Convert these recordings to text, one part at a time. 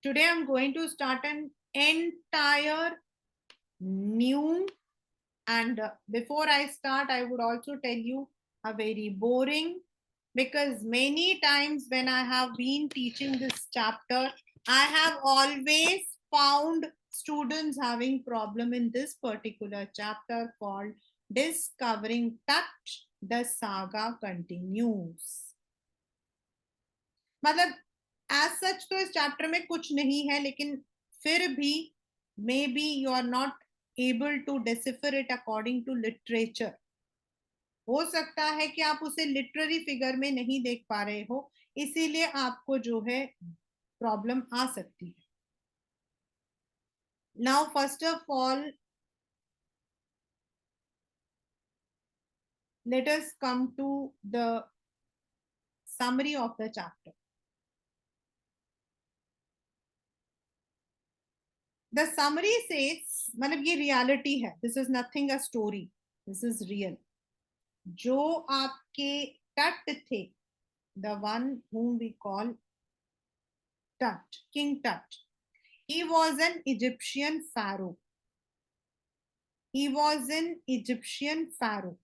Today I'm going to start an entire new, and before I start, I would also tell you a very boring, because many times when I have been teaching this chapter, I have always found students having problem in this particular chapter called Discovering Touch. The saga continues. मतलब as such तो इस chapter में कुछ नहीं है, लेकिन फिर भी may be you are not able to decipher it according to literature. हो सकता है कि आप उसे लिटरेरी फिगर में नहीं देख पा रहे हो, इसीलिए आपको जो है प्रॉब्लम आ सकती है। Now first of all let us come to the summary of the chapter. The summary says, मतलब ये रियलिटी है, this is nothing a story, this is real. जो आपके टट थे, the one whom we call Tut, King Tut, he was an Egyptian pharaoh. He was an Egyptian pharaoh.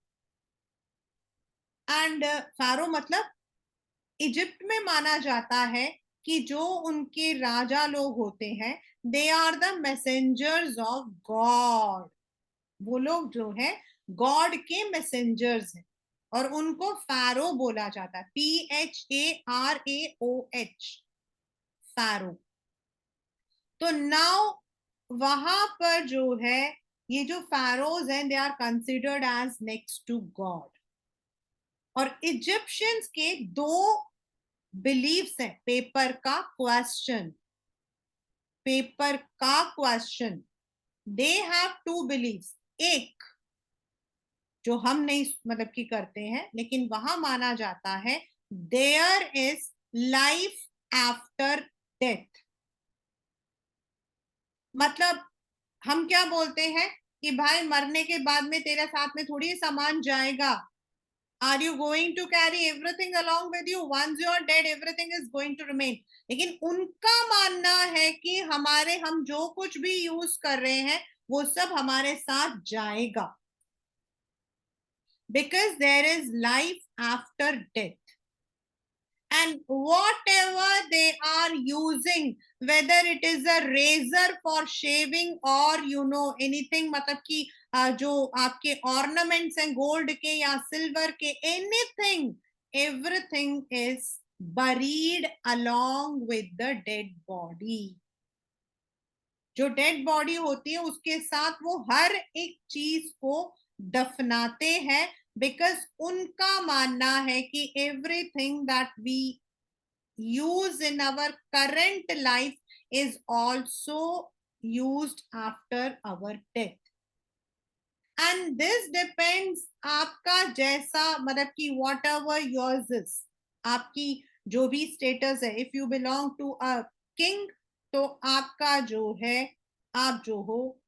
And pharaoh मतलब Egypt में माना जाता है कि जो उनके राजा लोग होते हैं, they are the messengers of God. वो लोग जो है गॉड के मैसेंजर्स हैं, और उनको फैरो बोला जाता है, PHARAOH, फैरो। तो नाउ वहां पर जो है ये जो फैरोज हैं, they are considered as next to God. और इजिप्शियंस के दो बिलीव्स हैं। पेपर का क्वेश्चन, पेपर का question, they have two believes. एक जो हम नहीं मतलब की करते हैं, लेकिन वहां माना जाता है there is life after death. मतलब हम क्या बोलते हैं कि भाई मरने के बाद में तेरे साथ में थोड़ी सामान जाएगा। Are you going to carry everything along with you? Once you are dead everything is going to remain. लेकिन उनका मानना है कि हम जो कुछ भी यूज कर रहे हैं वो सब हमारे साथ जाएगा, because there is life after death. And whatever they are using, whether it is a razor for shaving or anything, मतलब कि जो आपके ornaments हैं gold के या silver के, anything, everything is buried along with the dead body. जो dead body होती है उसके साथ वो हर एक चीज को दफनाते हैं, बिकॉज उनका मानना है कि everything that we use in our current life is also used after our death. And this depends आपका जैसा, मतलब कि वॉट एवर योर्स इज, आपकी जो भी स्टेटस है। If you belong to a king, तो आपका जो है, आप जो हो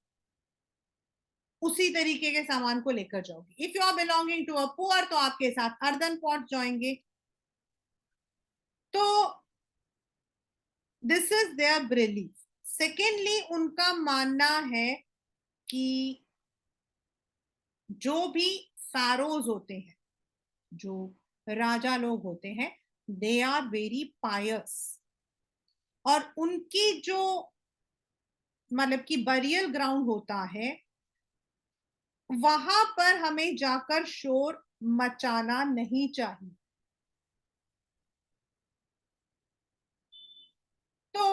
उसी तरीके के सामान को लेकर जाओगे। If you are belonging to a poor, तो आपके साथ अर्दन पॉट जाएंगे। तो this is their belief. Secondly, उनका मानना है कि जो भी फैरोज होते हैं, जो राजा लोग होते हैं, दे आर वेरी पायस। और उनकी जो मतलब कि बरियल ग्राउंड होता है, वहां पर हमें जाकर शोर मचाना नहीं चाहिए। तो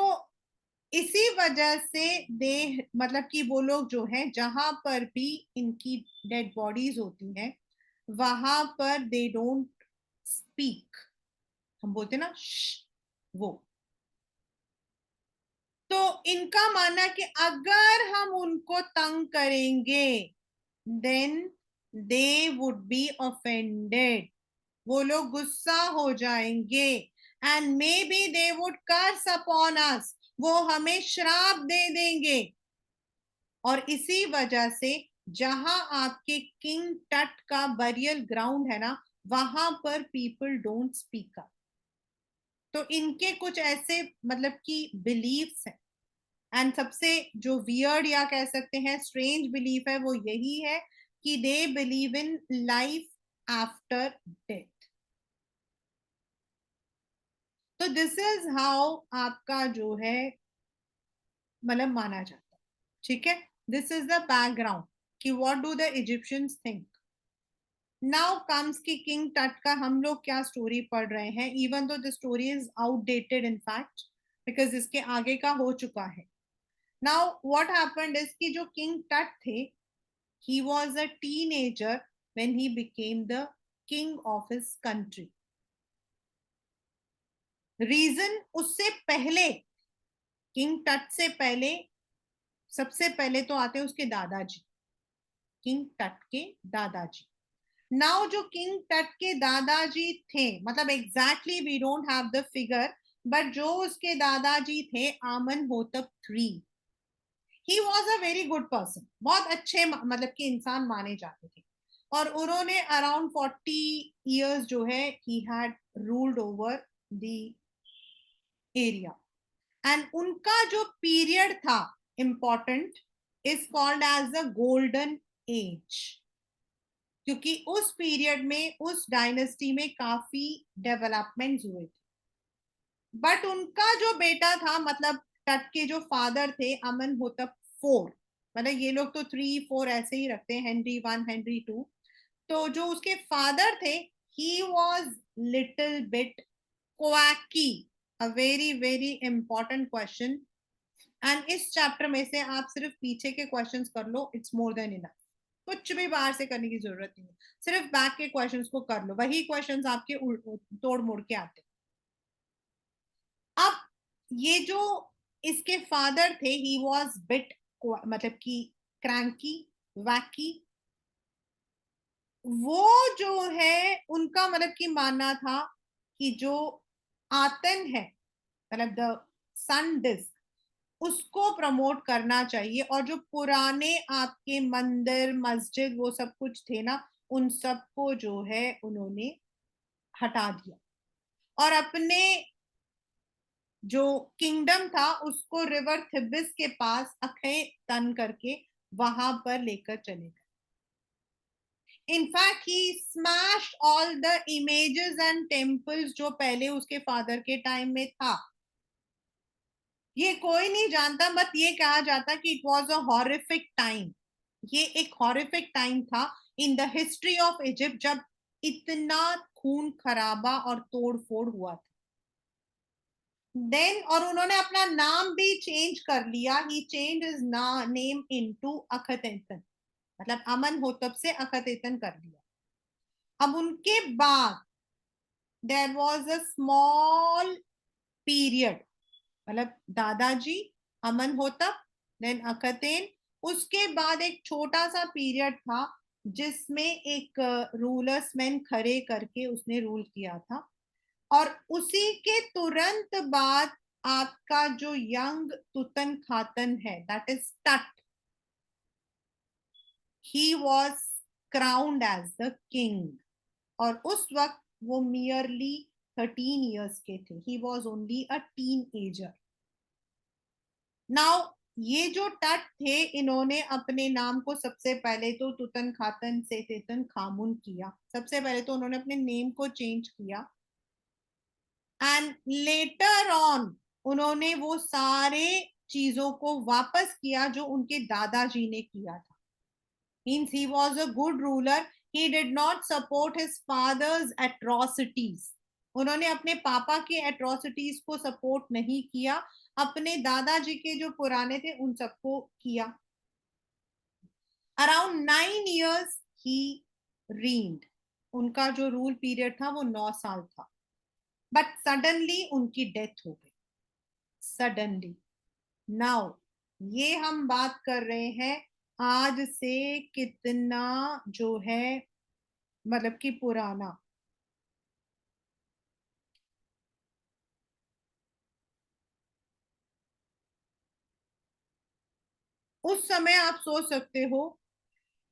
इसी वजह से दे मतलब कि वो लोग जो हैं, जहां पर भी इनकी डेड बॉडीज होती हैं, वहां पर दे डोंट स्पीक। हम बोलते ना वो। तो इनका मानना कि अगर हम उनको तंग करेंगे, then they would be offended, वो लोग गुस्सा हो जाएंगे, and may be they would curse upon us, वो हमें श्राप दे देंगे। और इसी वजह से जहां आपके किंग टट का बरियल ग्राउंड है ना, वहां पर पीपल डोंट स्पीक अप। तो इनके कुछ ऐसे मतलब कि बिलीफ्स हैं, एंड सबसे जो वियर्ड या कह सकते हैं स्ट्रेंज बिलीफ है वो यही है कि they believe in life after death. तो दिस इज हाउ आपका जो है मतलब माना जाता है, ठीक है। दिस इज द बैकग्राउंड कि what do the Egyptians think. Now comes की किंग टट का हम लोग क्या स्टोरी पढ़ रहे हैं, even though the story is outdated in fact, because इसके आगे का हो चुका है। नाउ व्हाट हैपेंड इज कि जो किंग टट थे, he was a teenager when he became the king of his country. Reason, उससे पहले, किंग टट से पहले, सबसे पहले तो आते हैं उसके दादाजी, किंग टट के दादाजी। नाउ जो किंग टट के दादाजी थे, मतलब exactly we don't have the figure, but जो उसके दादाजी थे Amenhotep three, he was a very good person, बहुत अच्छे मतलब कि इंसान माने जाते थे। और उन्होंने अराउंड 40 years जो है ही had ruled over the area. And उनका जो पीरियड था important is called as the golden age, क्योंकि उस पीरियड में उस डायनेस्टी में काफी डेवलपमेंट हुए थे। बट उनका जो बेटा था, मतलब टट के जो फादर थे अमन होतप फोर, मतलब ये लोग तो 3 4 ऐसे ही रखते हैं, हेनरी वन हेनरी टू। तो जो उसके फादर थे, ही वॉज लिटिल बिट क्वाकी। A very very important question, and इस चैप्टर में से आप सिर्फ पीछे के क्वेश्चंस कर लो, इट्स मोर देन इनफ। कुछ भी बाहर से करने की जरूरत नहीं है, सिर्फ बैक के क्वेश्चंस को कर लो, वही क्वेश्चंस आपके तोड़ मोड़ के आते। अब ये जो इसके फादर थे, ही वॉज बिट मतलब कि क्रैंकी, वैकी। वो जो है उनका मतलब कि मानना था कि जो आतन है, मतलब द सन डिस्क, उसको प्रमोट करना चाहिए, और जो पुराने आपके मंदिर मस्जिद वो सब कुछ थे ना, उन सबको जो है उन्होंने हटा दिया, और अपने जो किंगडम था उसको रिवर थिबिस के पास अखे तन करके वहां पर लेकर चले गए। In fact he smashed all the images and temples जो पहले उसके फादर के टाइम में था। ये कोई नहीं जानता, मत ये कहा जाता कि it was a horrific time. ये एक हॉरिफिक टाइम था in the history of Egypt, जब इतना खून खराबा और तोड़ फोड़ हुआ था। देन और उन्होंने अपना नाम भी चेंज कर लिया, ही चेंज इज नेम इनटू अखतेतन, मतलब अमन होतब से अखतेतन कर दिया। अब उनके बाद there was a small period, मतलब दादाजी, अमन होतब, देन अखतेन, उसके बाद एक छोटा सा पीरियड था जिसमें एक रूलर्स मैन खड़े करके उसने रूल किया था। और उसी के तुरंत बाद आपका जो यंग तुतन खातन है, that is Tut, he was crowned as the king. और उस वक्त वो मियरली 13 years के थे, he was only a teenager. Now ये जो टट थे, इन्होंने अपने नाम को सबसे पहले तो तुतन खातन से तेतन खामुन किया, सबसे पहले तो उन्होंने अपने नेम को चेंज किया, एंड लेटर ऑन उन्होंने वो सारे चीजों को वापस किया जो उनके दादाजी ने किया था। Means he was a good ruler, he did not support his father's atrocities. उन्होंने अपने पापा के एट्रोसिटीज को सपोर्ट नहीं किया, अपने दादाजी के जो पुराने थे उन सबको किया। अराउंड 9 years ही रीन्ड, उनका जो रूल पीरियड था वो 9 साल था। बट सडनली उनकी डेथ हो गई, सडनली। नाउ ये हम बात कर रहे हैं आज से कितना जो है मतलब कि पुराना। उस समय आप सोच सकते हो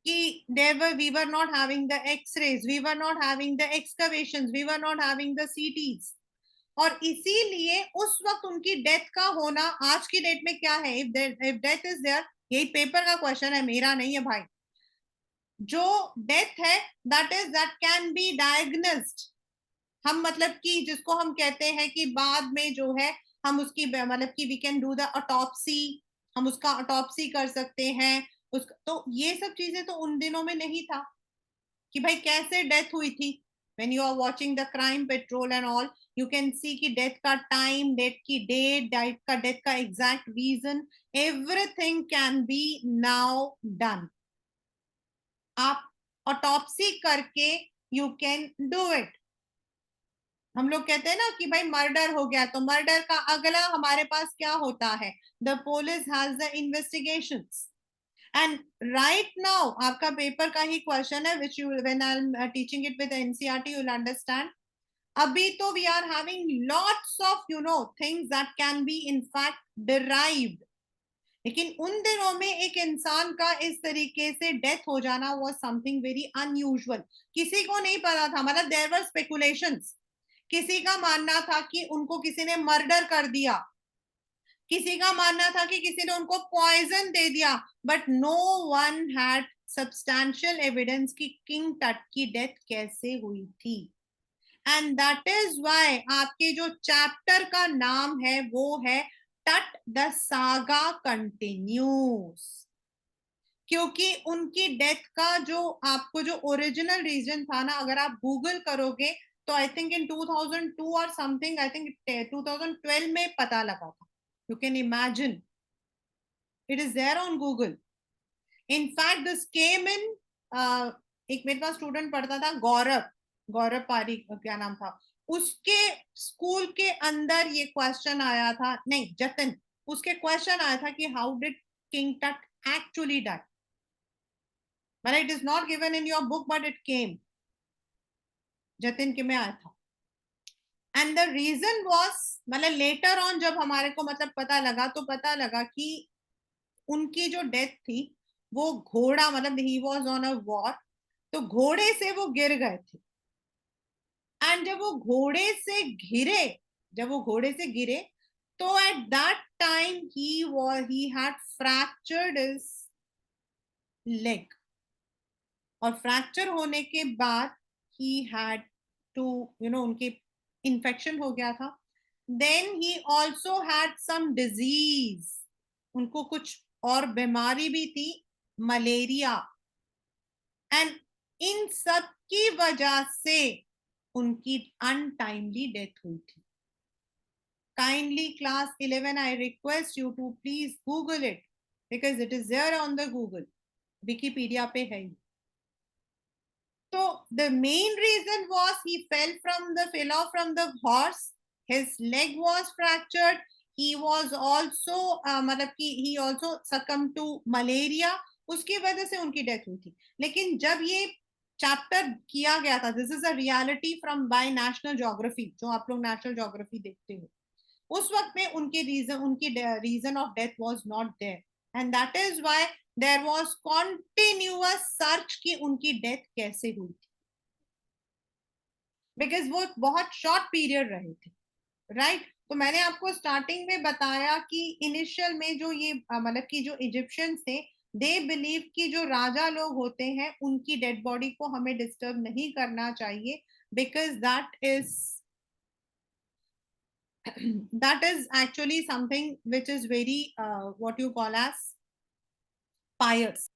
कि we were not having the x-rays, we were not having the excavations, we were not having the CTs, और इसीलिए उस वक्त उनकी डेथ का होना आज की डेट में क्या है, इफ डेथ इज देयर, यही पेपर का क्वेश्चन है, मेरा नहीं है भाई, जो डेथ है दैट कैन बी डायग्नोस्ड, हम मतलब कि जिसको हम कहते हैं कि बाद में जो है हम उसकी मतलब कि we can do the autopsy, हम उसका ऑटोप्सी कर सकते हैं उसका, तो ये सब चीजें तो उन दिनों में नहीं था कि भाई कैसे डेथ हुई थी। When you are watching the Crime Patrol and all, you can see कि डेथ का टाइम, डेथ की डेट, डेथ का exact reason, everything can be now done. आप ऑटोप्सी करके यू कैन डू इट। हम लोग कहते हैं ना कि भाई मर्डर हो गया, तो मर्डर का अगला हमारे पास क्या होता है, the police has the investigations. And right now आपका पेपर का ही क्वेश्चन है, which you when I am teaching it with NCERT you will understand. अभी तो we are having lots of things that can be in fact derived, लेकिन उन दिनों में एक इंसान का इस तरीके से डेथ हो जाना वाज समथिंग वेरी अनयूजुअल। किसी को नहीं पता था, मतलब देयर वर स्पेकुलेशंस। किसी का मानना था कि उनको किसी ने मर्डर कर दिया, किसी का मानना था कि किसी ने उनको पॉइजन दे दिया, but no one had substantial evidence कि किंग टट की डेथ कैसे हुई थी। एंड दैट इज व्हाई आपके जो चैप्टर का नाम है वो है टट द सागा कंटिन्यूस, क्योंकि उनकी डेथ का जो आपको जो ओरिजिनल रीजन था ना, अगर आप गूगल करोगे तो आई थिंक इन 2002 और समथिंग, आई थिंक 2012 में पता लगा था। You can imagine, it is there on Google. In fact this came in, एक मेरे पास स्टूडेंट पढ़ता था गौरव, गौरव पारी क्या नाम था उसके, स्कूल के अंदर ये क्वेश्चन आया था, नहीं जतिन, उसके क्वेश्चन आया था कि how did king Tut actually die, but it is not given in your book but it came, Jatin के में आया था। एंड द रीजन वॉज, मतलब लेटर ऑन जब हमारे को मतलब पता लगा, तो पता लगा कि उनकी जो डेथ थी वो घोड़ा, मतलब he was on a war, तो घोड़े से वो गिर गए थे। एंड जब वो घोड़े से घिरे, जब वो घोड़े से गिरे, तो at that time he had fractured his leg, और फ्रैक्चर होने के बाद ही हैड टू उनके इन्फेक्शन हो गया था। Then he also had some disease, उनको कुछ और बीमारी भी थी, मलेरिया। एंड इन सब की वजह से उनकी अनटाइमली डेथ हुई थी। Kindly class 11 I request you to please Google it, because it is there on the Google, Wikipedia पे है। So the main reason was he fell off from the horse. His leg was fractured. He was also मतलब कि he also succumbed to malaria. उसकी वजह से उनकी death हुई थी। लेकिन जब ये चैप्टर किया गया था, this is a reality from by national geography, जो आप लोग नेशनल ज्योग्राफी देखते हो, उस वक्त में उनकी reason of death was not there, and that is why there was continuous search कि उनकी डेथ कैसे हुई थी, बिकॉज वो बहुत शॉर्ट पीरियड रहे थे, राइट तो मैंने आपको स्टार्टिंग में बताया कि इनिशियल में जो ये मतलब कि जो इजिप्शियंस थे, दे बिलीव कि जो राजा लोग होते हैं उनकी डेड बॉडी को हमें डिस्टर्ब नहीं करना चाहिए, because that is actually something which is very what you call as pious.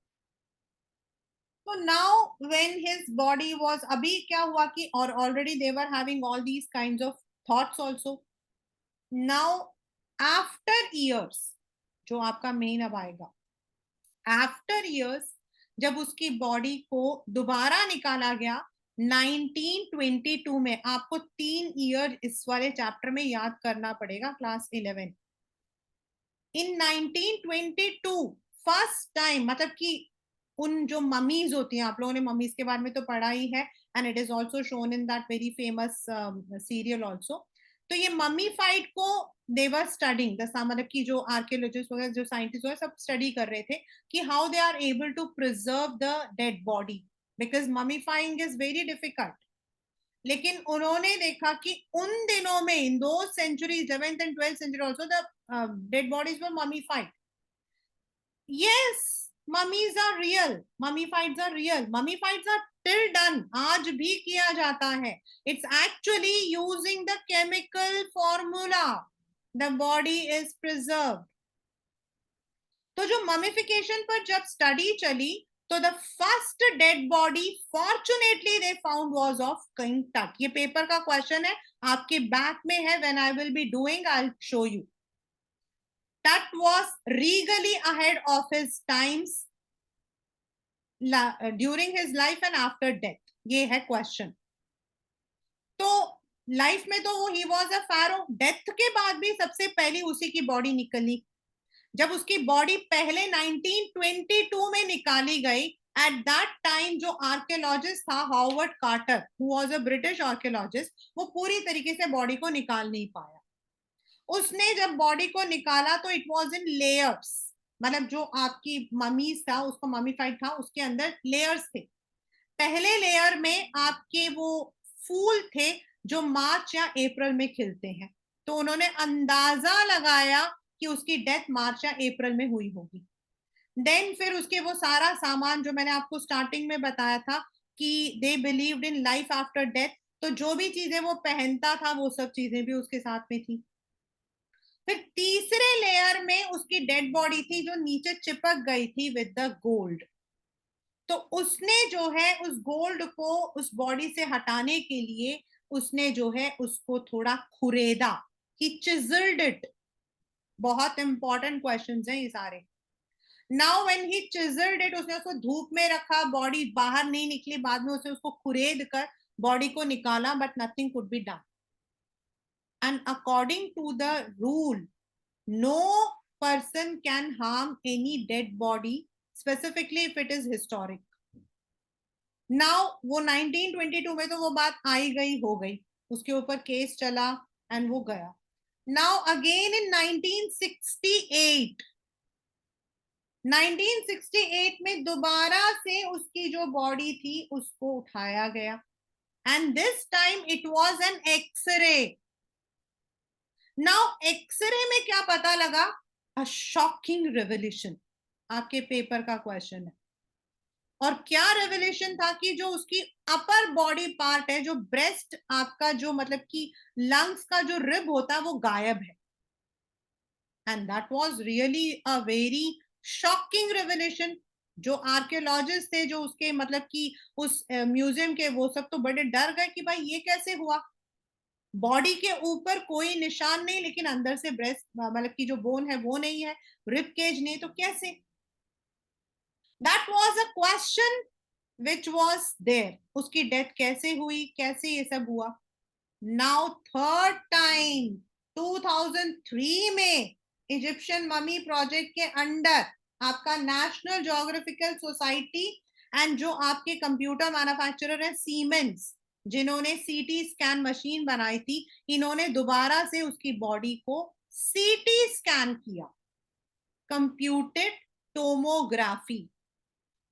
So now when his body was, अभी क्या हुआ कि, और already they were having all these kinds of thoughts also. Now after years, जो आपका main अब आएगा, after years जब उसकी बॉडी को दोबारा निकाला गया 1922 में, आपको 3 ईयर इस वाले चैप्टर में याद करना पड़ेगा, क्लास 11। इन 1922 फर्स्ट टाइम, मतलब कि उन जो ममीज होती हैं, आप लोगों ने ममीज के बारे में तो पढ़ा ही है, and it is also shown in that very famous serial also. तो ये मम्मी फाइट को देवर स्टडिंग द, मतलब कि जो आर्कियोलॉजिस्ट वगैरह, जो साइंटिस्ट वगैरह सब स्टडी कर रहे थे कि how they are able to preserve the dead body, because mummifying is very difficult. लेकिन उन्होंने देखा कि उन दिनों में, इन दो century, 7th and 12th century also, the dead bodies were mummified. Yes, mummies are real, mummifieds are real, mummifieds are still done, आज भी किया जाता है. It's actually using the chemical formula. The body is preserved. तो जो mummification पर जब study चली, तो the first dead body fortunately they found was of king टट. ये पेपर का क्वेश्चन है, आपके बैक में है. When I will be doing, I will show you. Tut was regally ahead of his times during his life and after death. ये है question. तो लाइफ में तो वो ही वॉज अ फैरो, डेथ के बाद भी सबसे पहली उसी की बॉडी निकली. जब उसकी बॉडी पहले 1922 में निकाली गई, एट दैट टाइम जो आर्कियोलॉजिस्ट था Howard Carter, who was a British archaeologist, वो पूरी तरीके से बॉडी को निकाल नहीं पाया. उसने जब बॉडी को निकाला तो इट वाज इन लेयर्स. मतलब जो आपकी ममीज था, उसको ममीफाइड था, उसके अंदर लेयर्स थे. पहले लेयर में आपके वो फूल थे जो मार्च या अप्रैल में खिलते हैं. तो उन्होंने अंदाजा लगाया कि उसकी डेथ मार्च या अप्रैल में हुई होगी. देन फिर उसके वो सारा सामान जो मैंने आपको स्टार्टिंग में बताया था कि they believed in life after death, तो जो भी चीजें वो पहनता था वो सब चीजें भी उसके साथ में थी. फिर तीसरे लेयर में उसकी डेड बॉडी थी जो नीचे चिपक गई थी विद द गोल्ड. तो उसने जो है उस गोल्ड को उस बॉडी से हटाने के लिए उसने जो है उसको थोड़ा खुरेदा. ही चिजल्ड इट. बहुत इंपॉर्टेंट क्वेश्चंस हैं ये सारे. Now when he chiselled it, उसने उसको धूप में रखा, बॉडी बाहर नहीं निकली. बाद में उसने उसको खुरेद कर बॉडी को निकाला, but nothing could be done. And according to the rule, no person can harm any dead body, specifically if it is historic. Now वो 1922 में तो वो बात आई गई हो गई, उसके ऊपर केस चला एंड वो गया. Now again in 1968, 1968 में दोबारा से उसकी जो बॉडी थी उसको उठाया गया, and this time it was an X-ray. Now X-ray में क्या पता लगा? A shocking revolution. आपके पेपर का क्वेश्चन है. और क्या रेवोल्यूशन था कि जो उसकी अपर बॉडी पार्ट है, जो ब्रेस्ट आपका, जो मतलब कि लंग्स का जो रिब होता है, वो गायब है. And that was really a very shocking revolution. जो आर्कियोलॉजिस्ट थे, जो उसके मतलब कि उस म्यूजियम के, वो सब तो बड़े डर गए कि भाई ये कैसे हुआ. बॉडी के ऊपर कोई निशान नहीं, लेकिन अंदर से ब्रेस्ट मतलब की जो बोन है वो नहीं है, रिब केज नहीं, तो कैसे? That was a question which was there. उसकी डेथ कैसे हुई, कैसे ये सब हुआ? नाउ थर्ड टाइम 2003 में इजिप्शियन ममी प्रोजेक्ट के अंडर आपका नेशनल ज्योग्राफिकल सोसाइटी एंड जो आपके कंप्यूटर मैन्युफैक्चरर है सीमेंस, जिन्होंने सीटी स्कैन मशीन बनाई थी, इन्होंने दोबारा से उसकी बॉडी को सीटी स्कैन किया, computed tomography.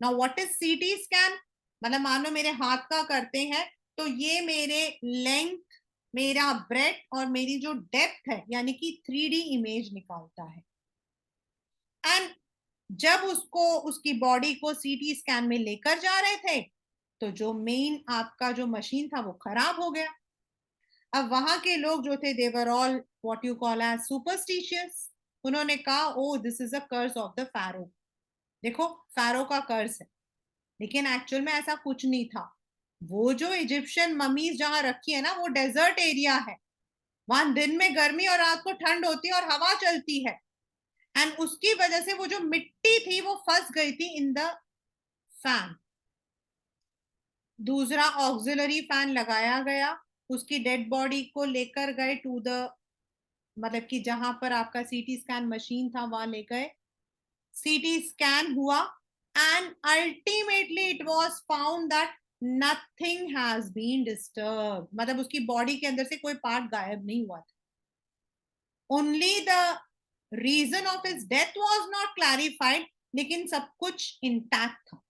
Now what is CT scan? मतलब मान लो मेरे हाथ का करते हैं, तो ये मेरे लेंथ, मेरा ब्रेथ और मेरी जो डेप्थ है, यानी कि 3D इमेज निकालता है. एंड जब उसको, उसकी बॉडी को सीटी स्कैन में लेकर जा रहे थे, तो जो मेन आपका जो मशीन था वो खराब हो गया. अब वहां के लोग जो थे, they were all what you call as superstitious. उन्होंने कहा, oh this is a curse of the pharaoh. देखो, फैरो का कर्स है. लेकिन एक्चुअल में ऐसा कुछ नहीं था. वो जो इजिप्शियन ममीज जहां रखी है ना, वो डेजर्ट एरिया है. वहां दिन में गर्मी और रात को ठंड होती है और हवा चलती है. एंड उसकी वजह से वो जो मिट्टी थी वो फंस गई थी इन द फैन. दूसरा ऑक्सिलरी फैन लगाया गया. उसकी डेड बॉडी को लेकर गए टू द, मतलब कि जहां पर आपका सीटी स्कैन मशीन था वहां ले गए. सीटी स्कैन हुआ and ultimately it was found that nothing has been disturb. मतलब उसकी बॉडी के अंदर से कोई पार्ट गायब नहीं हुआ था. Only the reason of his death was not clarified, लेकिन सब कुछ इंटैक्ट था.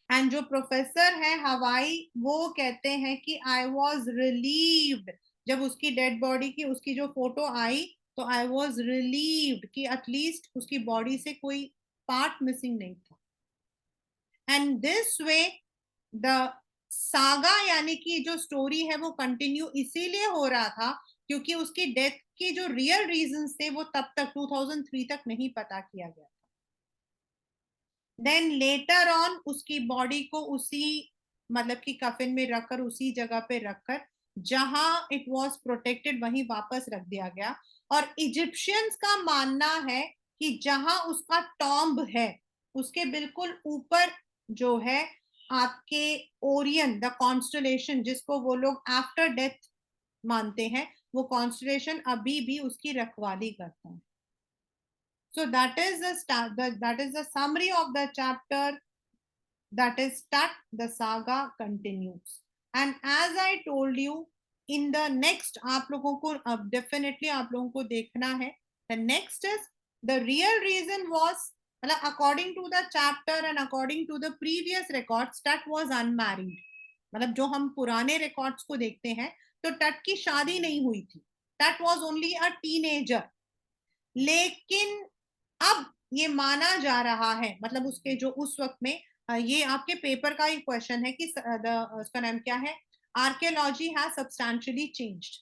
एंड जो प्रोफेसर है हवाई, वो कहते हैं कि आई वॉज रिलीव्ड, जब उसकी डेड बॉडी की उसकी जो फोटो आई तो आई वॉज रिलीव्ड कि एटलीस्ट उसकी बॉडी से कोई पार्ट मिसिंग नहीं था. And this way the saga यानी कि जो स्टोरी है वो कंटिन्यू इसीलिए हो रहा था क्योंकि उसकी डेथ की जो रियल रीजंस थे वो तब तक 2003 तक नहीं पता किया गया. देन लेटर ऑन उसकी बॉडी को उसी मतलब कि कफिन में रखकर उसी जगह पे रखकर जहां इट वाज प्रोटेक्टेड वहीं वापस रख दिया गया. और इजिप्शियंस का मानना है कि जहां उसका टॉम्ब है उसके बिल्कुल ऊपर जो है आपके ओरियन द कॉन्स्टलेशन, जिसको वो लोग आफ्टर डेथ मानते हैं, वो कॉन्स्टलेशन अभी भी उसकी रखवाली करता है. So that is that is the summary of the chapter, that is Tut. The saga continues. And as I told you, in the next आप लोगों को अब definitely आप लोगों को देखना है. The next is the real reason was मतलब according to the chapter and according to the previous records, Tut was unmarried. मतलब जो हम पुराने records को देखते हैं तो Tut की शादी नहीं हुई थी. Tut was only a teenager. लेकिन अब ये माना जा रहा है, मतलब उसके जो उस वक्त में ये आपके पेपर का ही क्वेश्चन है कि उसका नाम क्या है, आर्कियोलॉजी हैज सब्सटैंशियली चेंज्ड.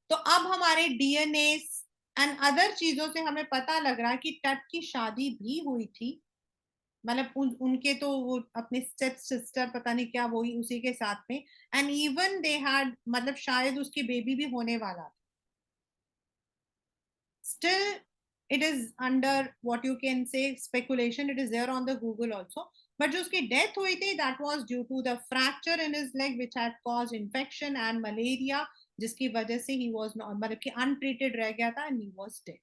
तो अब हमारे डीएनए एंड अदर चीजों से हमें पता लग रहा है कि टट की शादी भी हुई थी. मतलब उनके तो वो अपने स्टेप सिस्टर पता नहीं क्या वो ही उसी के साथ में. एंड इवन दे हैड मतलब शायद उसकी बेबी भी होने वाला था. Still it is under what you can say speculation. It is there on the Google also. But जो उसकी डेथ हुई थी that was due to the fracture in his leg which had caused infection and malaria, जिसकी वजह से he was not मतलब कि untreated रह गया था and he was dead.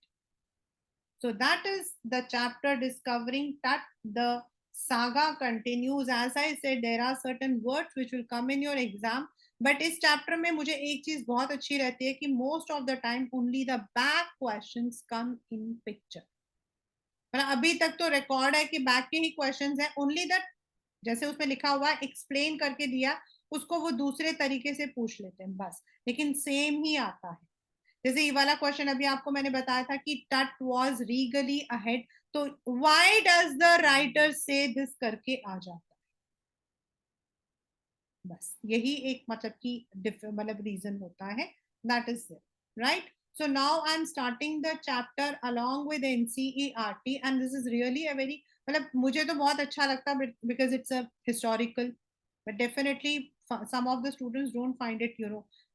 So that is the chapter discovering that the saga continues. As I said, there are certain words which will come in your exam. But इस chapter में मुझे एक चीज बहुत अच्छी रहती है कि most of the time only the back questions come in picture. मतलब अभी तक तो रिकॉर्ड है कि बैक के ही क्वेश्चंस हैं, ओनली दैट जैसे उसमें लिखा हुआ है एक्सप्लेन करके दिया उसको वो दूसरे तरीके से पूछ लेते हैं बस, लेकिन सेम ही आता है. जैसे ये वाला क्वेश्चन अभी आपको मैंने बताया था कि टट वाज रीगली अहेड, तो व्हाई डज द राइटर से दिस करके आ जाता है. बस यही एक मतलब कि मतलब रीजन होता है. That is right. So now I'm starting the chapter along with NCERT and this is really a very मतलब मुझे तो बहुत अच्छा लगता है because it's a historical, but definitely some of the students don't find it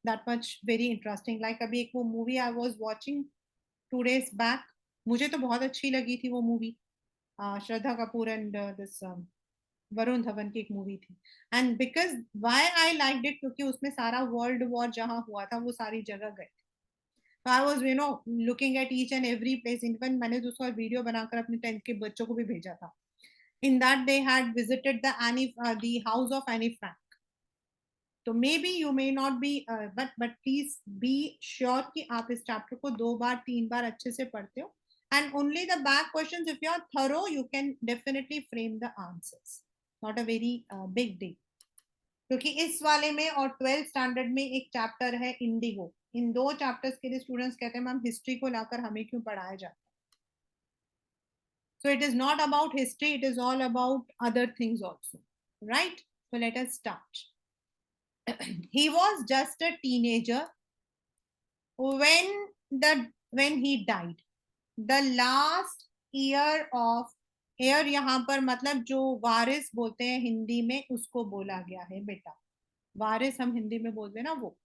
that much very interesting. Like अभी एक वो movie I was watching 2 days back, मुझे तो बहुत अच्छी लगी थी वो movie. Shraddha Kapoor and this Varun Dhawan की एक मूवी थी. And because why I like it क्योंकि उसमें सारा वर्ल्ड वॉर जहां हुआ था वो सारी जगह गए. तो I was looking at each and every place. Even मैंने तो उसका वीडियो बनाकर अपने 10th के बच्चों को भी भेजा था. In that they had visited the house of Anne Frank. तो may be you may not be but please be sure कि आप इस चैप्टर को 2 बार 3 बार अच्छे से पढ़ते हो. And only the back questions, if you are thorough, you can definitely frame the answers. Not a very big deal. क्योंकि इस वाले में और 12th स्टैंडर्ड में एक चैप्टर है इंडिगो. इन 2 चैप्टर्स के लिए स्टूडेंट्स कहते हैं मैम हिस्ट्री को लाकर हमें क्यों पढ़ाया जाता है. So it is not about history, it is all about other things also. Right? So let us start. He was just a teenager when he died. The last year of here यहाँ पर मतलब जो वारिस बोलते हैं हिंदी में उसको बोला गया है बेटा. वारिस हम हिंदी में बोलते हैं ना वो.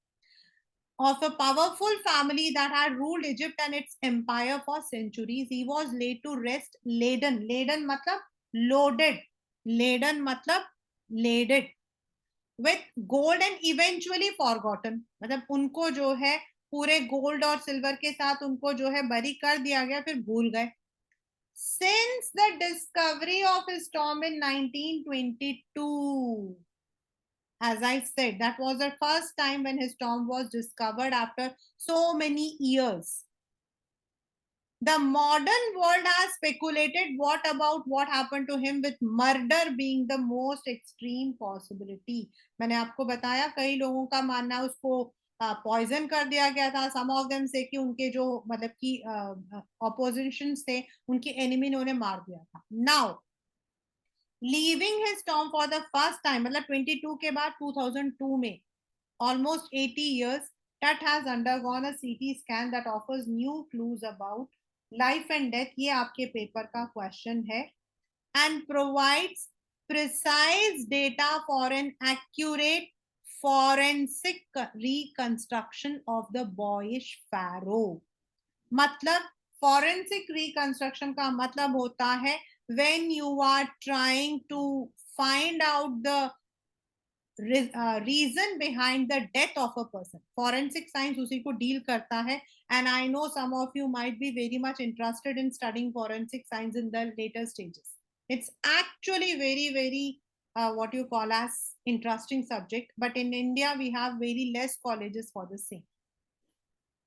Of a powerful family that had ruled Egypt and its empire for centuries, he was laid to rest laden. Laden मतलब loaded. Laden मतलब laden with gold and eventually forgotten. मतलब उनको जो है पूरे गोल्ड और सिल्वर के साथ उनको जो है बरी कर दिया गया फिर भूल गए. Since the discovery of his tomb in 1922, as I said, that was the first time when his tomb was discovered after so many years. The modern world has speculated what about what happened to him, with murder being the most extreme possibility. मैंने आपको बताया कई लोगों का मानना है उसको poison कर दिया गया था. सम ऑफ देम से कि उनके जो मतलब कि ऑपोजिशन थे, उनके एनिमी ने उन्हें मार दिया था. Now leaving his term for the first time, मतलब 22 के बाद 2002 में, almost 80 years, Tut has undergone a CT scan that offers new clues about life and death. ये आपके पेपर का क्वेश्चन है. And provides precise data for an accurate forensic reconstruction of the boyish pharaoh. मतलब forensic reconstruction का मतलब होता है when you are trying to find out the reason behind the death of a person. Forensic science उसी को deal करता है. And I know some of you might be very much interested in studying forensic science in the later stages. It's actually very what you call as interesting subject, but in India we have very less colleges for the same.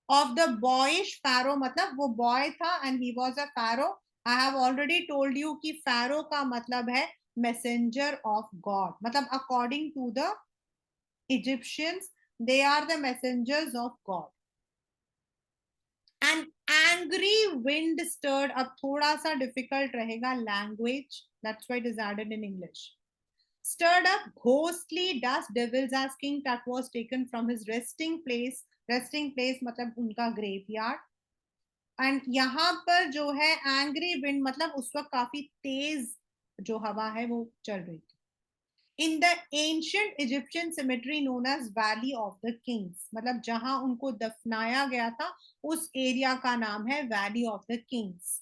Of the boyish pharaoh, मतलब वो boy था and he was a pharaoh. I have already told you कि pharaoh का मतलब है messenger of God. मतलब according to the Egyptians, they are the messengers of God. An angry wind stirred. अब थोड़ा सा difficult रहेगा language. That's why it is added in English. Stirred up ghostly dust devils as King Tut was taken from his resting place. Resting place मतलब उनका graveyard. And यहाँ पर जो है एंग्री विंड मतलब उस वक्त काफी तेज जो हवा है वो चल रही थी. In the ancient Egyptian cemetery known as Valley of the Kings, मतलब जहां उनको दफनाया गया था उस एरिया का नाम है valley of the Kings.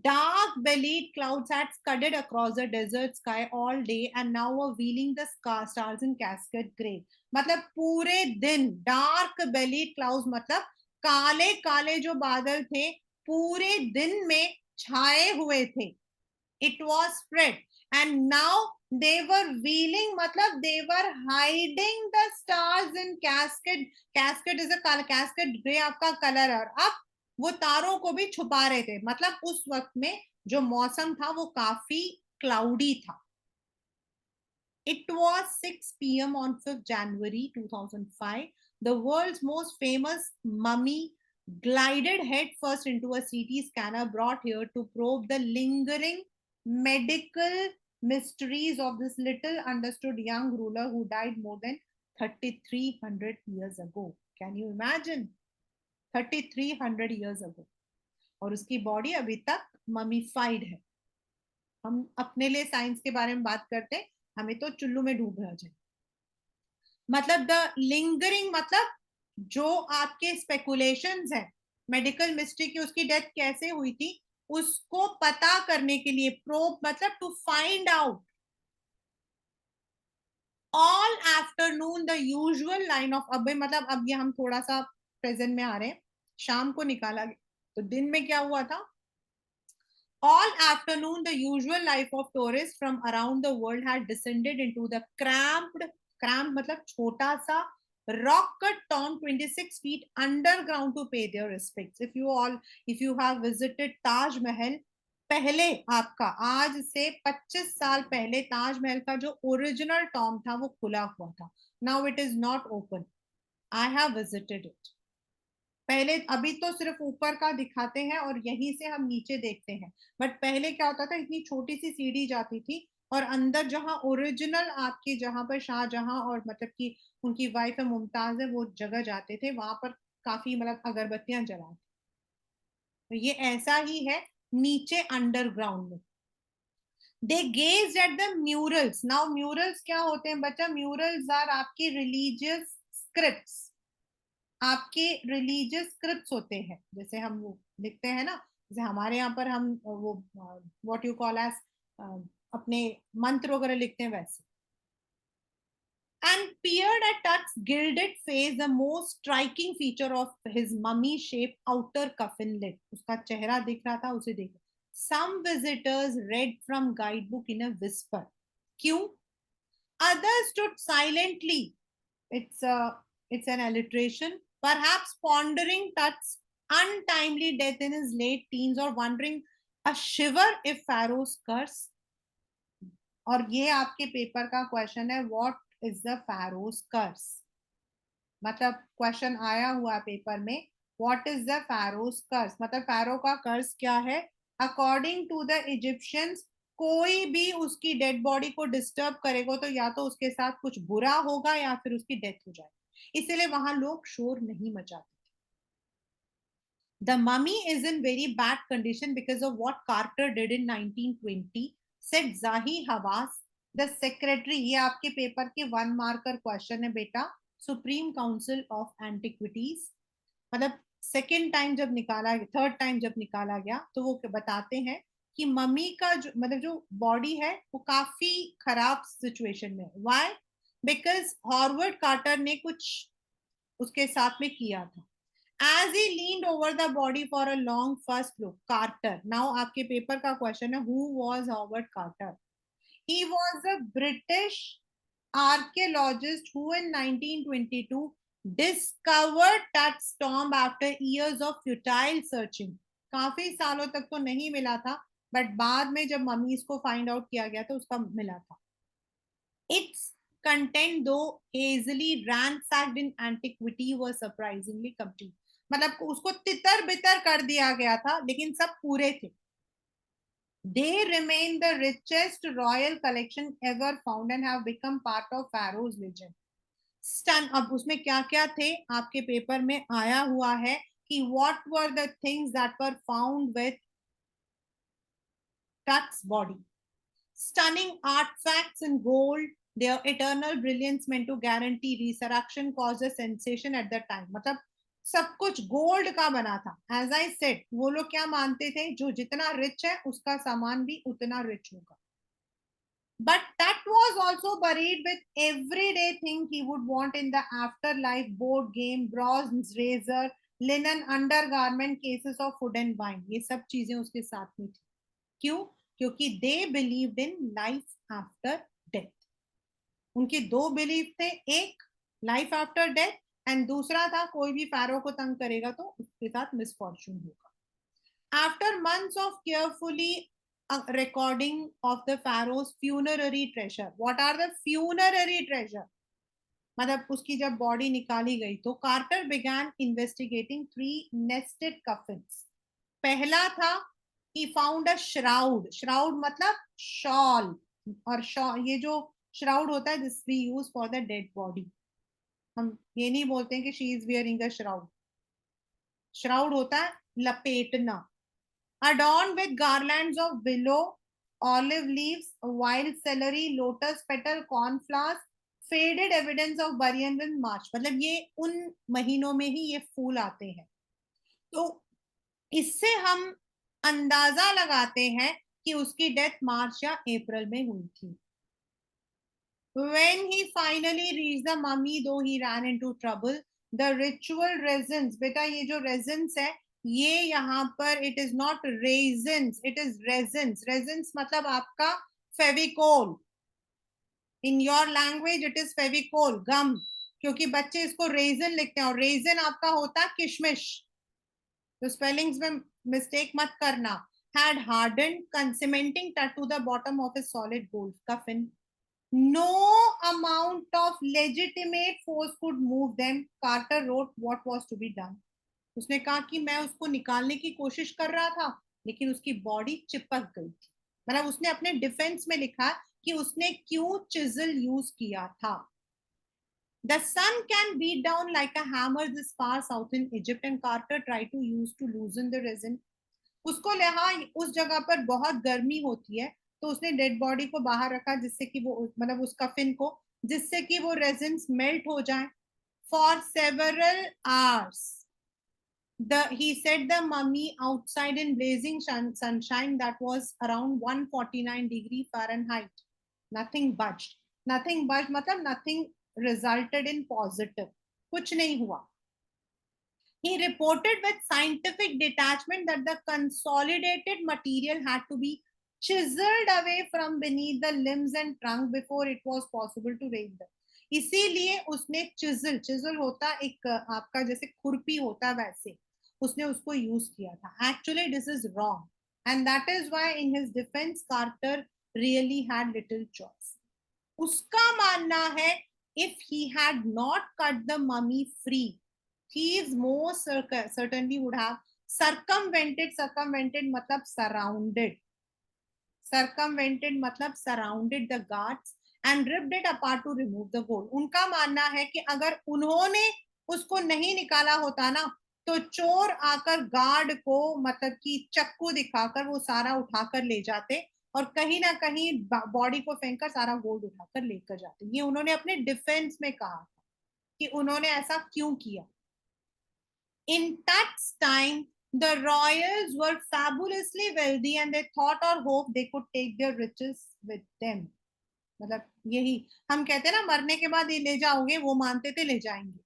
Dark bellied clouds had scudded across the desert sky all day and now were wheeling the stars in cascade gray. मतलब पूरे दिन dark bellied clouds मतलब काले काले जो बादल थे पूरे दिन में छाए हुए थे. It was spread and now they were wheeling मतलब they were hiding the stars in cascade. Cascade is a cascade gray आपका color है. और अब वो तारों को भी छुपा रहे थे. मतलब उस वक्त में जो मौसम था वो काफी क्लाउडी था. It was 6 p.m. on 5th January 2005. The world's most famous mummy glided headfirst into a CT scanner brought here to probe the lingering medical mysteries of this little understood young ruler who died more than 3,300 years ago. Can you imagine? 3,300 years ago. और उसकी body अभी तक mummified है. हम अपने लिए science के बारे में बात करते हैं, हमें तो चुल्लू में डूब रहा जाए. मतलब द लिंगरिंग मतलब जो आपके स्पेकुलेशंस है मेडिकल मिस्ट्री की, उसकी डेथ कैसे हुई थी उसको पता करने के लिए, प्रोब मतलब to find out. All afternoon the usual line of, अब मतलब अब ये हम थोड़ा सा प्रेजेंट में आ रहे हैं, शाम को निकाला गया तो दिन में क्या हुआ था. All afternoon, the usual life of tourists from around the world had descended into the cramped मतलब छोटा सा rock cut tomb 26 feet underground to pay their respects. If you have visited Taj Mahal, पहले आपका आज से 25 साल पहले ताजमहल का जो ओरिजिनल टॉम था वो खुला हुआ था. Now it is not open. I have visited it. पहले अभी तो सिर्फ ऊपर का दिखाते हैं और यहीं से हम नीचे देखते हैं, बट पहले क्या होता था, इतनी छोटी सी सीढ़ी जाती थी और अंदर जहां ओरिजिनल आपके जहां पर शाहजहां और मतलब कि उनकी वाइफ है मुमताज है वो जगह जाते थे, वहां पर काफी मतलब अगरबत्तियां जलाते. तो ये ऐसा ही है नीचे अंडरग्राउंड में. They gazed at the murals. Now murals क्या होते हैं बच्चा? म्यूरल्स आर आपकी रिलीजियस स्क्रिप्ट्स. आपके रिलीजियस स्क्रिप्ट्स होते हैं, जैसे हम वो लिखते हैं ना, जैसे हमारे यहाँ पर हम वो व्हाट यू कॉल एज अपने मंत्र वगैरह लिखते हैं वैसे. And peered at Tut's gilded face, the most striking feature of his mummy-shaped outer coffin lid. उसका चेहरा दिख रहा था, उसे देख. Some visitors read from guidebook in a whisper. क्यों? Others stood silently. It's an alliteration. Perhaps pondering Tut's untimely death in his late teens or wondering a shiver if pharaoh's curse. और ये आपके पेपर का question है, what is the pharaoh's curse. मतलब question आया हुआ paper में, what is the pharaoh's curse, मतलब pharaoh का कर्ज क्या है. अकॉर्डिंग टू द इजिप्शियंस, कोई भी उसकी डेड बॉडी को डिस्टर्ब करेगा तो या तो उसके साथ कुछ बुरा होगा या फिर उसकी डेथ हो जाएगी, इसलिए वहां लोग शोर नहीं मचाते. The mummy is in very bad condition because of what Carter did in 1920, said Zahi Hawass, the secretary. ये आपके पेपर के 1 मार्कर क्वेश्चन है बेटा. सुप्रीम काउंसिल ऑफ एंटिक्विटीज, मतलब सेकेंड टाइम जब निकाला, थर्ड टाइम जब निकाला गया तो वो बताते हैं कि मम्मी का जो मतलब जो बॉडी है वो काफी खराब सिचुएशन में. व्हाई? बिकॉज हॉवर्ड कार्टर ने कुछ उसके साथ में किया था. As he leaned over the body for a long first look, Carter. Now आपके पेपर का क्वेश्चन है, who was Howard Carter? He was a British archaeologist who in 1922 discovered that tomb after years of futile searching. काफी सालों तक तो नहीं मिला था, बट बाद में जब मम्मीज को फाइंड आउट किया गया तो उसका मिला था. Its content, though hazily ransacked in antiquity, was surprisingly complete. मतलब उसको तितर बितर कर दिया गया था लेकिन सब पूरे थे. They remain the richest royal collection ever found and have become part of Pharaoh's legend. Stun. अब उसमें क्या क्या थे आपके पेपर में आया हुआ है कि what were the things that were found with Tut's body. Stunning artifacts in gold, their eternal brilliance meant to guarantee resurrection, caused a sensation at the time. मतलब सब कुछ गोल्ड का बना था. एज आई सेड, वो लोग क्या मानते थे, जो जितना रिच है उसका सामान भी उतना रिच होगा. But that was also buried with everyday thing he would want in the afterlife: board game, bronze razor, linen undergarment, cases of food and wine. ये सब चीजें उसके साथ में थी. क्यों? क्योंकि they believed in life after death. उनके दो बिलीव थे, एक लाइफ आफ्टर डेथ एंड दूसरा था कोई भी फैरो को तंग करेगा तो उसके साथ मिसफॉर्चून होगा. After months of carefully recording of the pharaoh's funerary treasure. What are the funerary treasure? मतलब उसकी जब बॉडी निकाली गई तो quarter began investigating 3 nested coffins. पहला था he found a shroud. shroud मतलब शॉल, और ये जो shroud होता है this we use for the dead body. हम ये नहीं बोलते हैं कि she is wearing a shroud. shroud होता है लपेटना. adorned with garlands of willow, olive leaves, wild celery, lotus petal, cornflowers, faded evidence of burial in March. मतलब ये उन महीनों में ही ये फूल आते हैं. तो इससे हम अंदाजा लगाते हैं कि उसकी डेथ मार्च या अप्रैल में हुई थी. When he finally reached the mummy, though he ran into trouble, the ritual resins. बेटा ये जो resins है, ये यहाँ पर it is not raisins, it is resins. resins मतलब आपका Fevicol. In your language it is Fevicol, गम, क्योंकि बच्चे इसको रेजन लिखते हैं और रेजन आपका होता है किशमिश. तो स्पेलिंग्स में मिस्टेक मत करना. Had hardened, cementing to the bottom of a solid gold coffin. No amount of legitimate force could move them. Carter wrote what was to be done. उसने कहा कि मैं उसको निकालने की कोशिश कर रहा था लेकिन उसकी बॉडी चिपक गई थी. मतलब उसने अपने डिफेंस में लिखा कि उसने क्यों चिजल यूज किया था. The sun can beat down like a hammer this far south in Egypt, and Carter tried to use to loosen the resin. उसको लगा उस जगह पर बहुत गर्मी होती है तो उसने डेड बॉडी को बाहर रखा जिससे कि वो मतलब उस कफिन को, जिससे कि वो रेजिन्स मेल्ट हो जाए. For several hours he set the mummy outside in blazing sunshine that was around 149 degree Fahrenheit. Nothing budged. Nothing budged मतलब nothing resulted in positive. कुछ नहीं हुआ. He reported with scientific detachment that the consolidated material had to be chiseled away from beneath the limbs and trunk before it was possible to raise them. इसीलिए उसने chisel होता एक आपका जैसे खुरपी होता वैसे, उसने उसको यूज किया था. Actually this is wrong, and that is why in his defence Carter really had little choice. उसका मानना है if he had not cut the mummy free, thieves most certainly would have circumvented मतलब surrounded the guards and ripped it apart to remove the gold. उनका मानना है कि अगर उन्होंने उसको नहीं निकाला होता ना, तो चोर आकर गार्ड को मतलब कि चक्कू दिखाकर वो सारा उठाकर ले जाते और कहीं ना कहीं बॉडी को फेंककर सारा गोल्ड उठाकर लेकर जाते. ये उन्होंने अपने डिफेंस में कहा था कि उन्होंने ऐसा क्यों किया. In Tut's time, the royals were fabulously wealthy and they thought or hoped they could take their riches with them. मतलब यही हम कहते हैं ना, मरने के बाद ये ले जाओगे, वो मानते थे ले जाएंगे.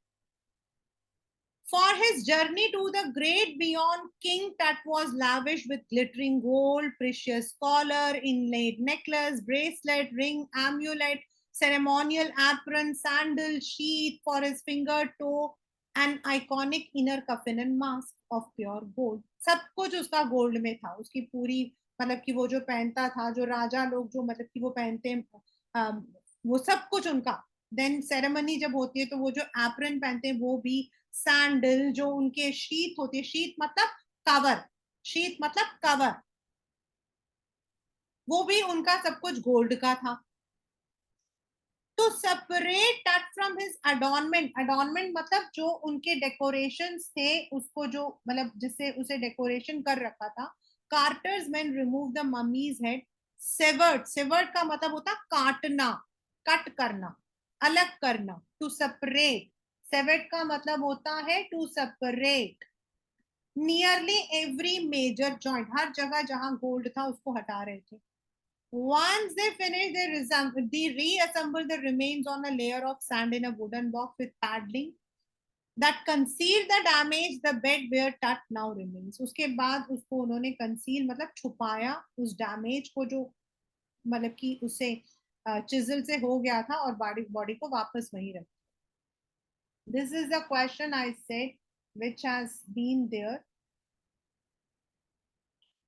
For his journey to the great beyond, King Tut was lavish with glittering gold, precious collar, inlaid necklace, bracelet, ring, amulet, ceremonial apron, sandal, sheath for his finger, toe, and iconic inner coffin and mask of pure gold. सब कुछ उसका gold में था. उसकी पूरी मतलब कि वो जो पहनता था, जो राजा लोग जो मतलब कि वो पहनते हैं, वो सब कुछ उनका. देन सेरेमनी जब होती है तो वो जो एप्रन पहनते हैं वो भी, सैंडल, जो उनके शीत होती है, शीत मतलब कवर, शीत मतलब कवर, वो भी उनका सब कुछ गोल्ड का था. तो सेपरेट टट फ्रॉम हिज अडॉर्नमेंट, अडॉर्नमेंट मतलब जो उनके डेकोरेशंस थे, उसको जो मतलब जिससे उसे डेकोरेशन कर रखा था. Carter's man remove the mummy's head. Severed, severed का मतलब होता काटना, कट करना, अलग करना. टू सेपरेट, सेवर्ड का मतलब होता है to separate. Nearly every major joint, हर जगह जहां गोल्ड था उसको हटा रहे थे. Once they finish, they reassemble the remains on a layer of sand in a wooden box with paddling that conceal the damage the bed where Tut now remains. उसके बाद उसको उन्होंने conceal मतलब छुपाया उस damage को जो मतलब कि उसे chisel से हो गया था और body को वापस वहीं रखा. This is the question I said which has been there.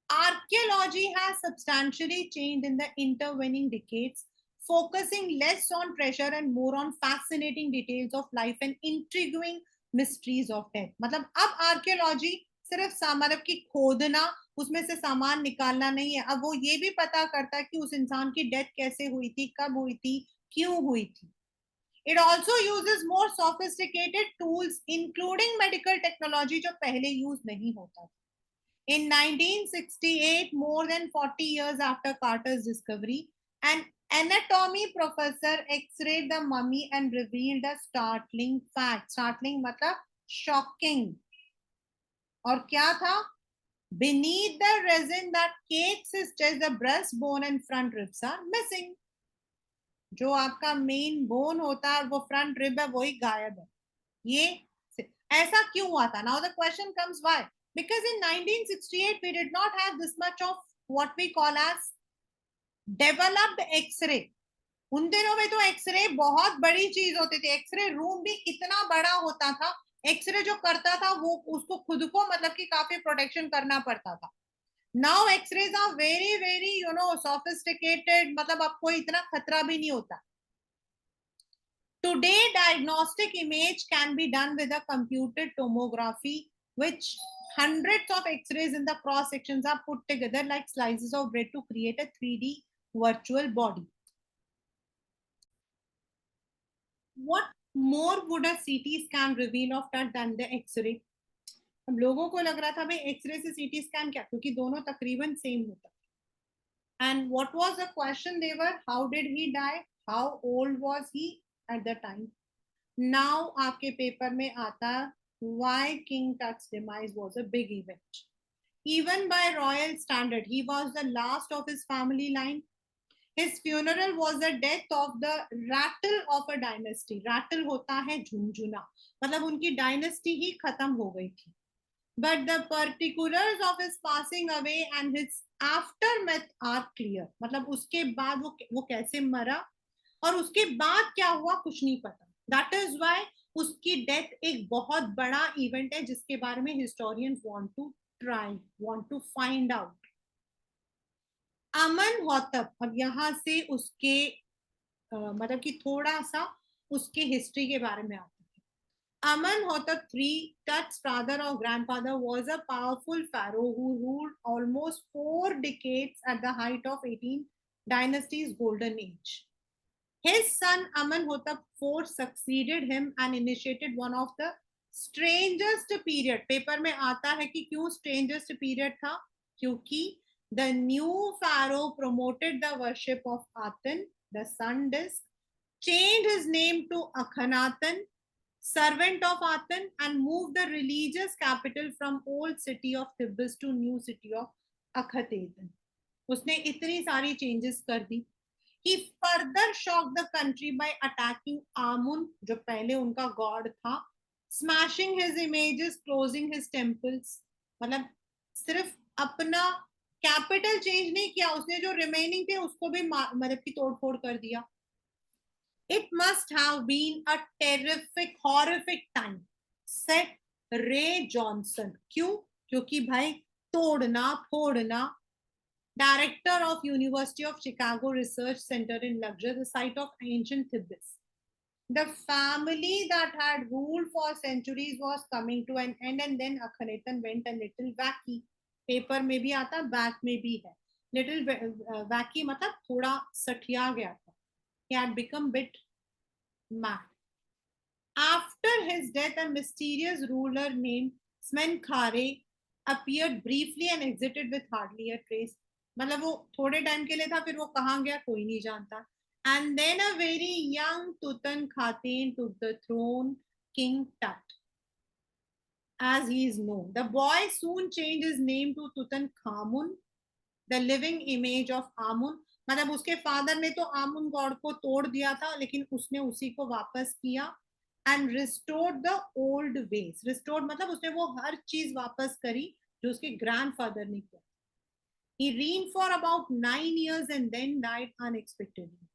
Archaeology has substantially changed in the intervening decades, focusing less on treasure and more on fascinating details of life and intriguing mysteries of death. मतलब अब archaeology सिर्फ मतलब कि खोदना, उसमें से सामान निकालना नहीं है. अब वो ये भी पता करता है कि उस इंसान की डेथ कैसे हुई थी, कब हुई थी, क्यों हुई थी. It also uses more sophisticated tools, including medical technology, जो पहले यूज नहीं होता था. In 1968, more than 40 years after Carter's discovery, an anatomy professor x-rayed the mummy and revealed a startling fact. Startling मतलब shocking. और क्या था? Beneath the resin that cakes his chest, the breastbone and front ribs are missing. जो आपका main bone होता है, वो front rib है, वही गायब है. ये ऐसा क्यों हुआ था? Now the question comes, why? Because in 1968 we did not have this much of what we call as developed x-ray. उन दिनों में तो एक्सरे बहुत बड़ी चीज होती थी. एक्सरे रूम भी इतना बड़ा होता था. एक्सरे जो करता था वो उसको खुद को मतलब कि काफी प्रोटेक्शन करना पड़ता था. Now X-rays are very very sophisticated, मतलब आपको इतना खतरा भी नहीं होता. Today, diagnostic image can be done with a computed tomography, which hundreds of X-rays in the cross sections are put together like slices of bread to create a 3D virtual body. What more would a CT scan reveal of that than the X-ray? अब लोगों को लग रहा था भाई x ray से CT scan क्या, क्योंकि दोनों तकरीबन सेम होता. And what was the question they were? How did he die? How old was he at the time? Now आपके पेपर में आता why King Tut's demise was a big event. Even by royal standard, he was the last of his family line. His funeral was the death of the rattle of a dynasty. Rattle होता है झुंझुना, मतलब उनकी dynasty ही खत्म हो गई थी. But the particulars of his passing away and his aftermath are clear. मतलब उसके बाद वो कैसे मरा और उसके बाद क्या हुआ कुछ नहीं पता. That is why उसकी डेथ एक बहुत बड़ा इवेंट है जिसके बारे में historians want to find out. Amenhotep, अब यहाँ से उसके मतलब कि थोड़ा सा उसके हिस्ट्री के बारे में आता है। Amenhotep III, Tut's father or grandfather, was a powerful pharaoh who ruled almost 4 decades at the height of 18th dynasty's golden age. His son Amenhotep IV succeeded him and initiated one of the strangest period. Paper में आता है कि क्यों strangest period था, क्योंकि the new pharaoh promoted the worship of Aten, the sun disk, changed his name to Akhenaten, servant of Aten, and moved the religious capital from old city of Thebes to new city of Akhenaten. उसने इतनी सारी changes कर दी. He further shocked the country by attacking Amun, जो पहले उनका God था, smashing his images, closing his temples. मतलब सिर्फ अपना कैपिटल चेंज नहीं किया, उसने जो रिमेनिंग थे उसको भी मतलब की तोड़फोड़ कर दिया. It must have been a terrific, horrific time, said Ray Johnson. क्यों? क्योंकि भाई तोड़ना फोड़ना. Director of University of Chicago Research Center in Luxor, the site of ancient Thebes. The family that had ruled for centuries was coming to an end, and then Akhenaten went a little wacky. Paper में भी आता, back में भी है. Little wacky मतलब थोड़ा सठिया गया था. He had become bit mad. After his death, a mysterious ruler named Smenkhare appeared briefly and exited with hardly a trace. मतलब वो थोड़े टाइम के लिए था, फिर वो कहाँ गया कोई नहीं जानता. And then a very young Tutankhaten took the throne, King Tut, as he is known. The boy soon changed his name to Tutankhamun, the living image of Amun. मतलब उसके फादर ने तो आमुन गॉड को तोड़ दिया था, लेकिन उसने उसी को वापस किया. And restored the old veg. Restored मतलब उसने वो हर चीज वापस करी जो उसके ग्रैंडफादर ने किया. He reigned for about 9 years and then died unexpectedly.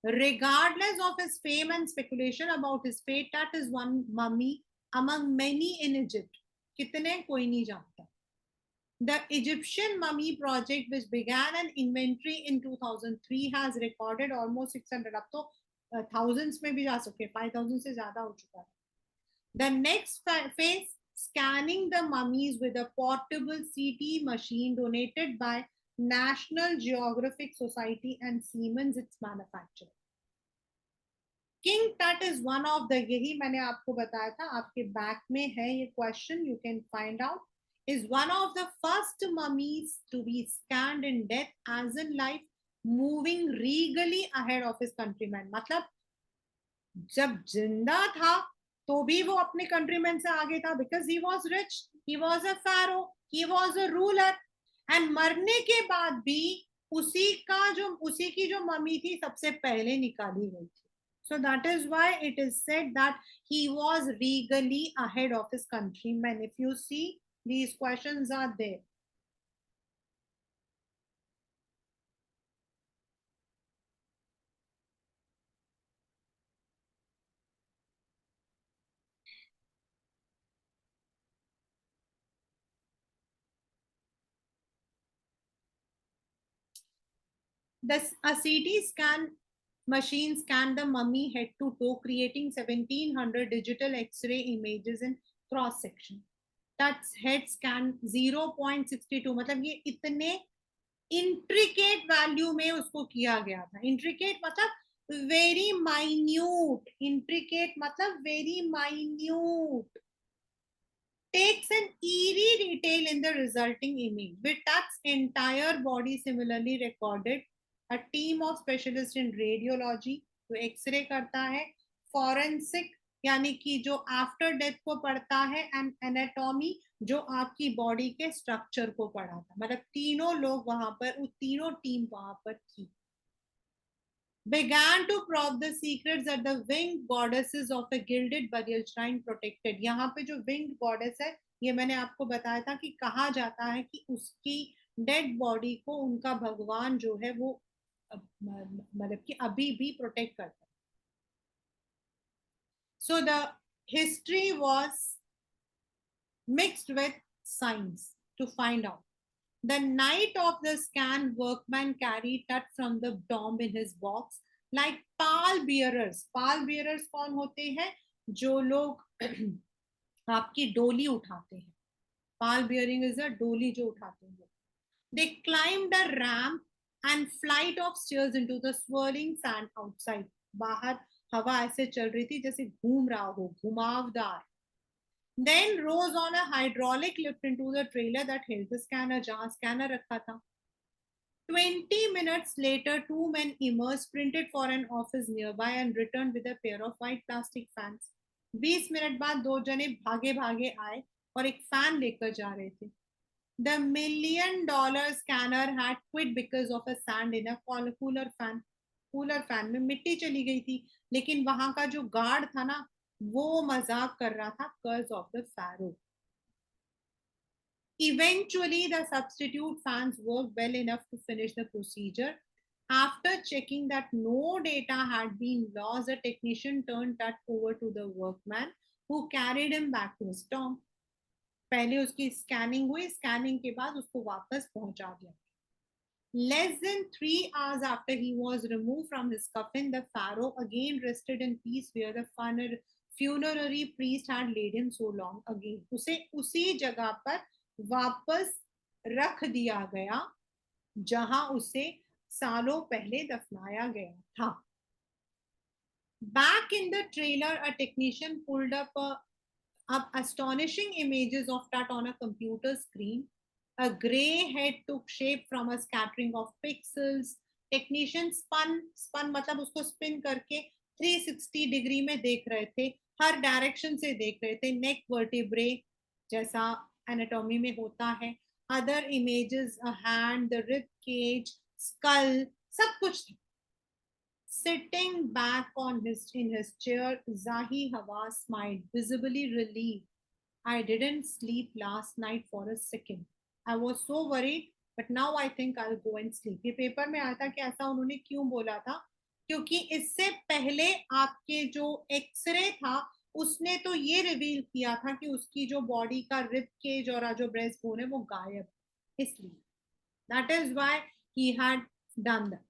Regardless of his fame and speculation about his fate, Tut is one mummy among many in Egypt. कितने कोई नहीं जानता. The Egyptian Mummy Project, which began an inventory in 2003, has recorded almost 600. अब तो thousands में भी जा सके, 5,000 से ज्यादा हो चुका है. The next phase, scanning the mummies with a portable CT machine donated by National Geographic Society and Siemens, its manufacturer. King Tut is one of the, यही मैंने आपको बताया था, आपके बैक में है ये question, you can find out, is one of the first mummies to be scanned in death as in life, moving regally ahead of his countrymen. मतलब जब जिंदा था तो भी वो अपने कंट्रीमैन से आगे था, because he was rich, he was a pharaoh, he was a ruler, and मरने के बाद भी उसी की जो मम्मी थी सबसे पहले निकाली गई थी. So that is why it is said that he was regally ahead of his countrymen. If you see, these questions are there. A CT scan machine scanned the mummy head to toe, creating 1700 digital X-ray images in cross section. That's head scan 0.62. मतलब ये इतने intricate value में उसको किया गया था. Intricate मतलब very minute. Intricate मतलब very minute. Takes an eerie detail in the resulting image. With Tut's entire body similarly recorded, a team of specialists in radiology जो एक्सरे करता है, फॉरेंसिक यानी कि जो आफ्टर डेथ को पढ़ता है, एंड एनाटॉमी जो आपकी बॉडी के स्ट्रक्चर को पढ़ाता. मतलब तीनों लोग वहां पर, तीनों टीम वहां पर थी. Began to probe the secrets that the winged goddesses of the gilded burial shrine protected. यहाँ पे जो winged goddess है, ये मैंने आपको बताया था कि कहा जाता है कि उसकी डेड बॉडी को उनका भगवान जो है वो मतलब कि अभी भी प्रोटेक्ट करता है. So the history was mixed with science to find out. The night of the scan, workman carried Tut from the tomb in his box like pall bearers. Pall bearers कौन होते हैं? जो लोग आपकी डोली उठाते हैं. Pall bearing is a डोली जो उठाते हैं. They climbed a ramp and flight of stairs into the swirling sand outside. बाहर हवा ऐसे चल रही थी जैसे घूम रहा हो, घुमावदार. Then rose on a hydraulic lift into the trailer that held the scanner, जहां स्कैनर रखा था. 20 minutes later, two men emerged, sprinted for an office nearby, and returned with a pair of white plastic fans. 20 minute बाद दो जने भागे भागे आए और एक फैन लेकर जा रहे थे. The $1 million scanner had quit because of a sand in a cooler fan. Cooler fan में मिट्टी चली गई थी, लेकिन वहां का जो गार्ड था ना, वो मजाक कर रहा था कर्ज of the pharaoh. Eventually, the substitute fans worked well enough to finish the procedure. After checking that no data had been lost, the technician turned that over to the workman who carried him back to his tomb. पहले उसकी scanning हुई, scanning के बाद उसको वापस पहुंचा दिया. Less than 3 hours after he was removed from his coffin, the pharaoh again rested in peace where the funerary priest had laid him so long again. उसे उसी जगह पर वापस रख दिया गया जहां उसे सालों पहले दफनाया गया था. Back in the trailer, a technician pulled up astonishing images of Tut on a computer screen. A grey head took shape from a scattering of pixels. Technician spun मतलब उसको spin करके 360 डिग्री में देख रहे थे, हर डायरेक्शन से देख रहे थे. नेक वर्टिब्रे जैसा एनाटॉमी में होता है. Other images, a hand, the rib cage, skull, सब कुछ. Sitting back in his chair, Zahi Hawa smiled, visibly relieved. I didn't sleep last night for a second. I was so worried, but now I think I'll go and sleep. ये paper में आया था कि ऐसा उन्होंने क्यों बोला था, क्योंकि इससे पहले आपके जो एक्सरे था उसने तो ये रिवील किया था कि उसकी जो बॉडी का रिब केज और जो ब्रेस्ट बोन है वो गायब, इसलिए that is why he had done that.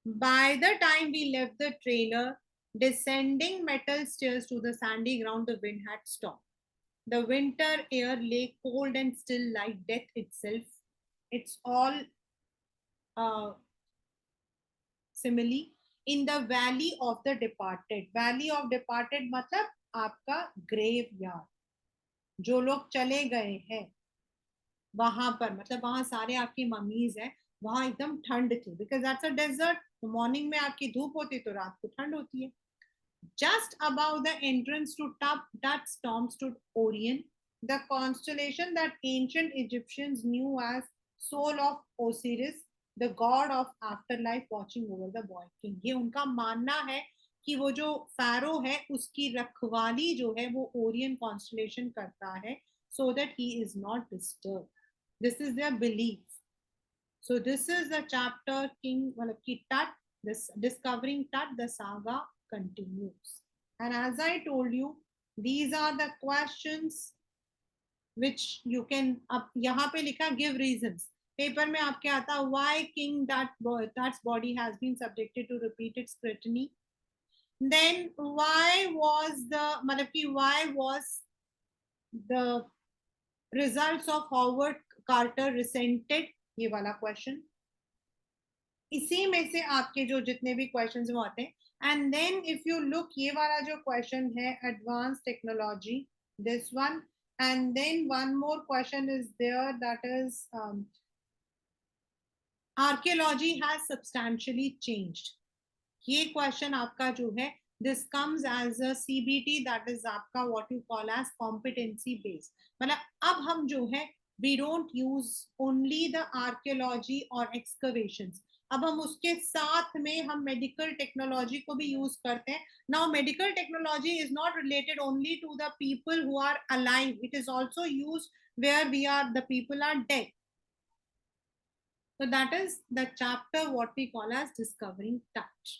By the time we left the trailer, descending metal stairs to the sandy ground, the wind had stopped. The winter air lay cold and still like death itself. It's all simile. In the valley of the departed. Valley of departed मतलब आपका graveyard. जो लोग चले गए हैं वहां पर, मतलब वहां सारे आपकी मम्मीज हैं. वहां एकदम ठंड थी, because that's a desert. Morning में आपकी धूप होती तो रात को ठंड होती है. Just above the entrance to Tut's tomb stood Orion, the constellation that ancient Egyptians knew as soul of Osiris, the god of afterlife watching over the boy king. ये उनका मानना है कि वो जो फैरो है उसकी रखवाली जो है वो ओरियन कॉन्स्टलेशन करता है, so that he is not disturbed. This is their belief. So this is the chapter King Tut, this discovering Tut, the saga continues. And as I told you, these are the questions which you can, अब यहाँ पे लिखा give reasons. Paper में आपके आता why King Tut's body has been subjected to repeated scrutiny. Then why was the results of Howard Carter resented, ये वाला question. इसी में से आपके जो जितने भी क्वेश्चंस वो आते हैं. And then if you look, ये वाला जो क्वेश्चन है advance technology, this one. And then one more question is there, that is archaeology has substantially changed. ये क्वेश्चन आपका जो है, this comes as a CBT, that is आपका what you call as competency based. मतलब अब हम जो है we don't use only the archaeology और एक्सकवेशंस, अब हम उसके साथ में हम मेडिकल टेक्नोलॉजी को भी यूज करते हैं. Now medical technology is not related only to the people who are alive, it is also use where we are the people are dead. So that is the chapter what we call as discovering touch.